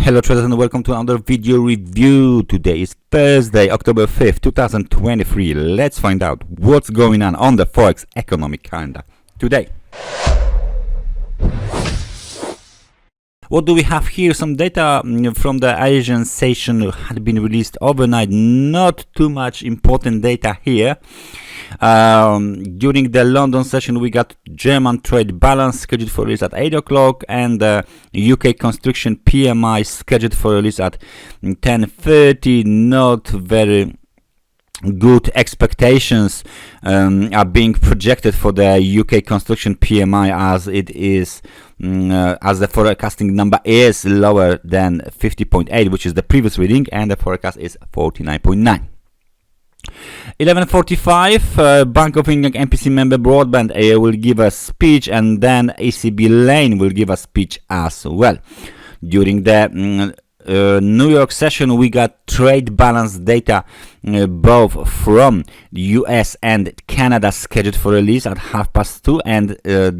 Hello traders and welcome to another video review. Today is Thursday, October 5th, 2023. Let's find out what's going on the Forex economic calendar today. What do we have here? Some data from the Asian session had been released overnight. Not too much important data here. During the London session, we got German trade balance scheduled for release at 8 o'clock and the UK construction PMI scheduled for release at 10:30. Not very good expectations are being projected for the UK construction PMI, as it is as the forecasting number is lower than 50.8, which is the previous reading, and the forecast is 49.9. 11:45, Bank of England MPC member Broadbent will give a speech, and then ECB Lane will give a speech as well. During the New York session, we got trade balance data both from the US and Canada scheduled for release at 2:30, and at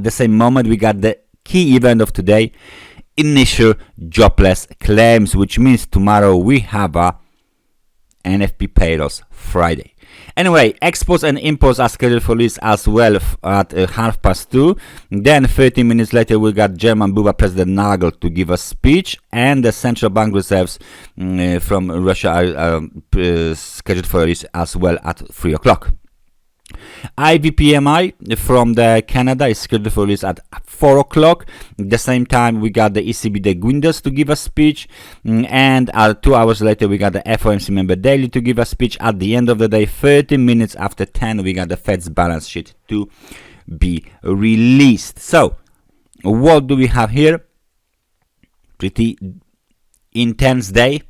the same moment we got the key event of today, initial jobless claims, which means tomorrow we have a NFP payrolls Friday. Anyway, exports and imports are scheduled for release as well at 2:30. Then 30 minutes later we got German BUBA President Nagel to give a speech, and the central bank reserves from Russia are scheduled for release as well at 3 o'clock. IVPMI from the Canada is scheduled for release at 4 o'clock. At the same time we got the ECB de Guindos to give a speech, and 2 hours later we got the FOMC member Daly to give a speech. At the end of the day, 30 minutes after 10, we got the Fed's balance sheet to be released. So what do we have here? Pretty intense day.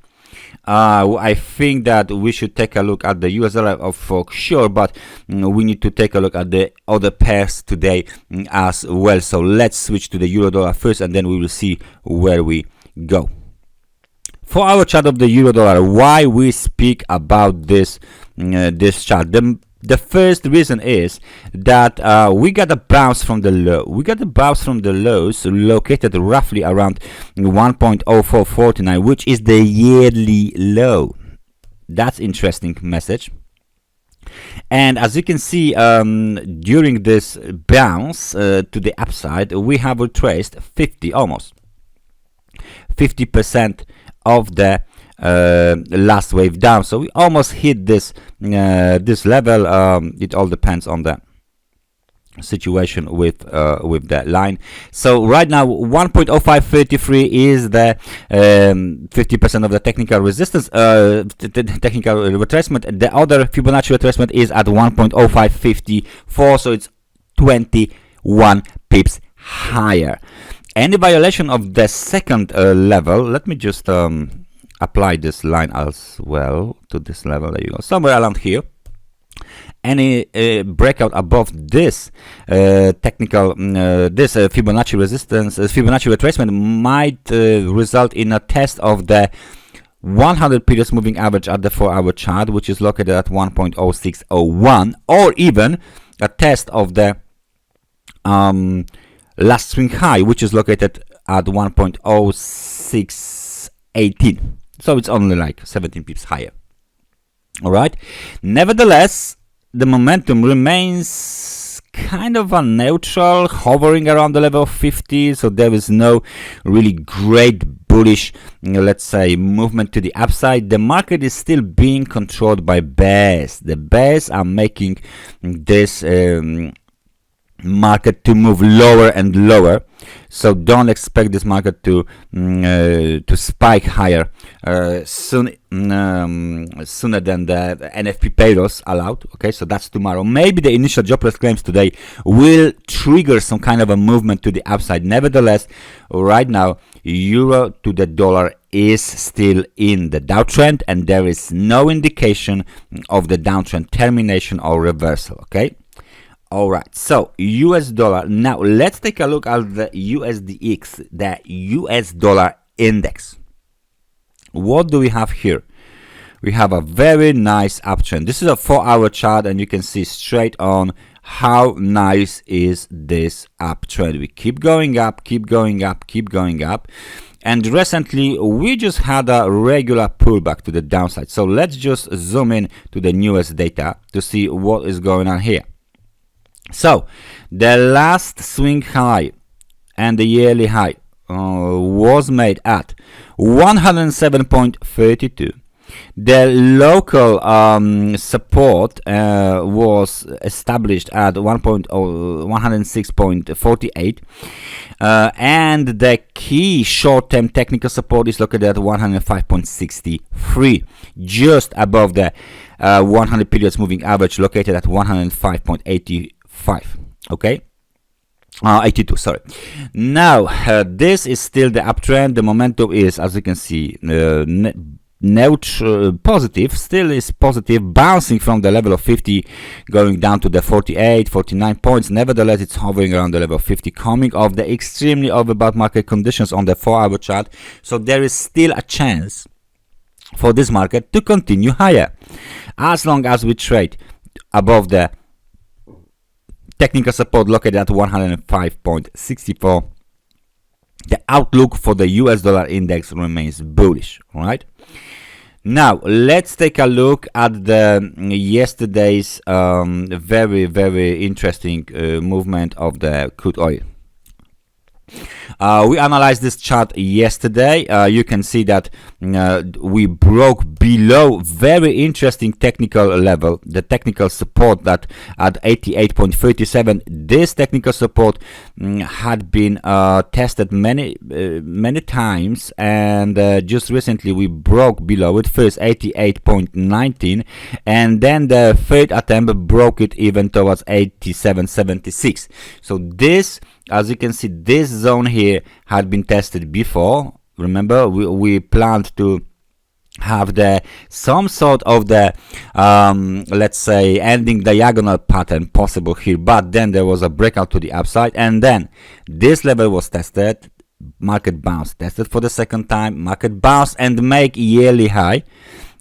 I think that we should take a look at the US dollar for sure, but we need to take a look at the other pairs today as well. So let's switch to the euro dollar first, and then we will see where we go. For our chart of the euro dollar, why we speak about this chart? The first reason is that we got a bounce from the low. We got a bounce from the lows located roughly around 1.0449, which is the yearly low. That's interesting message. And as you can see, during this bounce to the upside, we have retraced almost 50% of the last wave down. So we almost hit this level. It all depends on the situation with that line. So right now 1.0533 is the 50% of the technical resistance, the technical retracement. The other Fibonacci retracement is at 1.0554, so it's 21 pips higher. Any violation of the second level, let me just apply this line as well to this level. There you go, somewhere around here. Any breakout above this technical this Fibonacci resistance, Fibonacci retracement might result in a test of the 100 periods moving average at the 4-hour chart, which is located at 1.0601, or even a test of the last swing high, which is located at 1.0618. So it's only like 17 pips higher. All right. Nevertheless, the momentum remains kind of a neutral, hovering around the level of 50. So there is no really great bullish, let's say, movement to the upside. The market is still being controlled by bears. The bears are making this market to move lower and lower, so don't expect this market to spike higher sooner than the NFP payrolls allowed. Okay, so that's tomorrow. Maybe the initial jobless claims today will trigger some kind of a movement to the upside. Nevertheless, right now euro to the dollar is still in the downtrend, and there is no indication of the downtrend termination or reversal. Okay. All right, so US dollar. Now let's take a look at the USDX, the US dollar index. What do we have here? We have a very nice uptrend. This is a 4-hour chart, and you can see straight on how nice is this uptrend. We keep going up, keep going up, keep going up, and recently we just had a regular pullback to the downside. So let's just zoom in to the newest data to see what is going on here. So the last swing high and the yearly high was made at 107.32. The local support was established at 106.48, and the key short-term technical support is located at 105.63, just above the 100 periods moving average located at 105.85. Okay. 82, sorry. Now this is still the uptrend. The momentum is, as you can see, neutral, positive, still is positive, bouncing from the level of 50, going down to the 48, 49 points. Nevertheless, it's hovering around the level of 50, coming off the extremely overbought market conditions on the 4-hour chart. So there is still a chance for this market to continue higher, as long as we trade above the technical support located at 105.64. The outlook for the US dollar index remains bullish, right? Now let's take a look at the yesterday's very, very interesting movement of the crude oil. We analyzed this chart yesterday. You can see that we broke below very interesting technical level, the technical support that at 88.37. This technical support had been tested many times, and just recently we broke below it. First 88.19, and then the third attempt broke it even towards 87.76. So this, as you can see, this zone here had been tested before. Remember, we planned to have some sort of the let's say ending diagonal pattern possible here, but then there was a breakout to the upside, and then this level was tested, market bounced, tested for the second time, market bounced and make yearly high,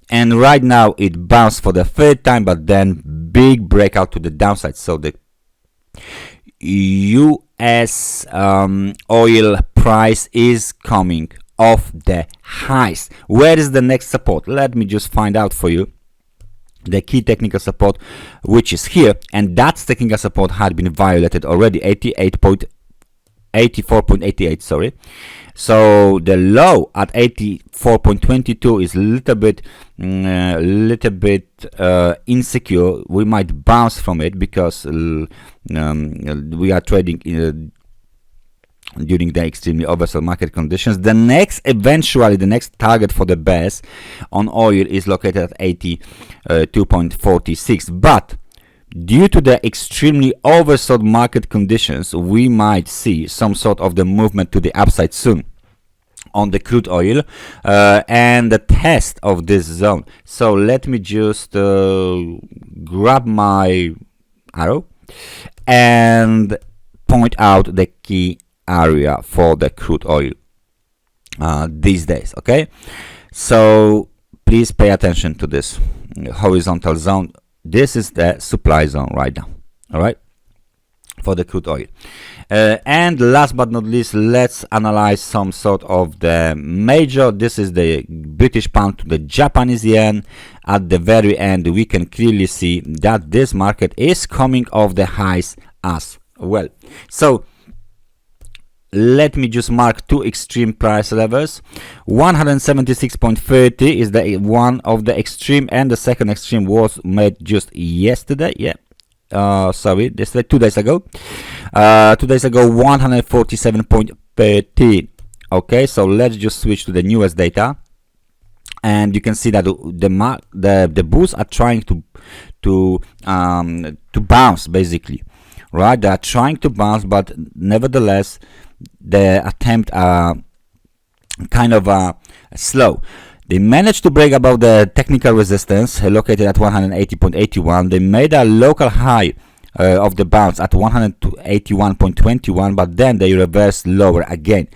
and right now it bounced for the third time, but then big breakout to the downside. So the US oil price is coming off the highs. Where is the next support? Let me just find out for you. The key technical support, which is here, and that technical support had been violated already, 84.88, sorry. So the low at 84.22 is a little bit insecure. We might bounce from it because we are trading during the extremely oversold market conditions. The next target for the bears on oil is located at 82.46, but due to the extremely oversold market conditions, we might see some sort of the movement to the upside soon on the crude oil and the test of this zone. So let me just grab my arrow and point out the key area for the crude oil these days. Okay, so please pay attention to this horizontal zone. This is the supply zone right now, all right, for the crude oil. And last but not least, let's analyze some sort of the major. This is the British pound to the Japanese yen. At the very end, we can clearly see that this market is coming off the highs as well. So let me just mark two extreme price levels. 176.30 is the one of the extreme, and the second extreme was made just yesterday. Yeah, sorry, this 2 days ago. 2 days ago, 147.30. Okay, so let's just switch to the newest data, and you can see that the bulls are trying to bounce, basically, right? They are trying to bounce, but nevertheless, the attempt are kind of slow. They managed to break above the technical resistance located at 180.81. They made a local high of the bounce at 181.21, but then they reversed lower again.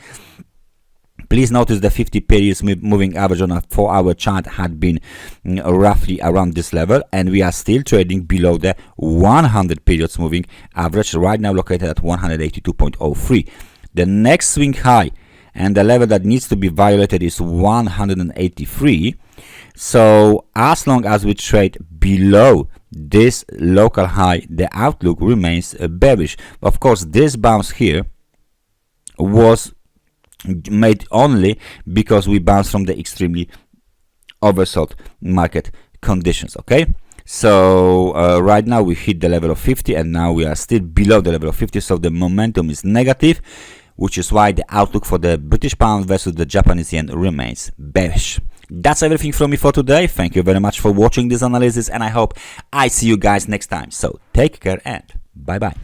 Please notice the 50 periods moving average on a 4-hour chart had been roughly around this level, and we are still trading below the 100 periods moving average, right now located at 182.03. The next swing high and the level that needs to be violated is 183. So as long as we trade below this local high, the outlook remains bearish. Of course, this bounce here was made only because we bounced from the extremely oversold market conditions. Okay, so right now we hit the level of 50, and now we are still below the level of 50, so the momentum is negative, which is why the outlook for the British pound versus the Japanese yen remains bearish. That's everything from me for today. Thank you very much for watching this analysis, and I hope I see you guys next time. So take care and bye bye.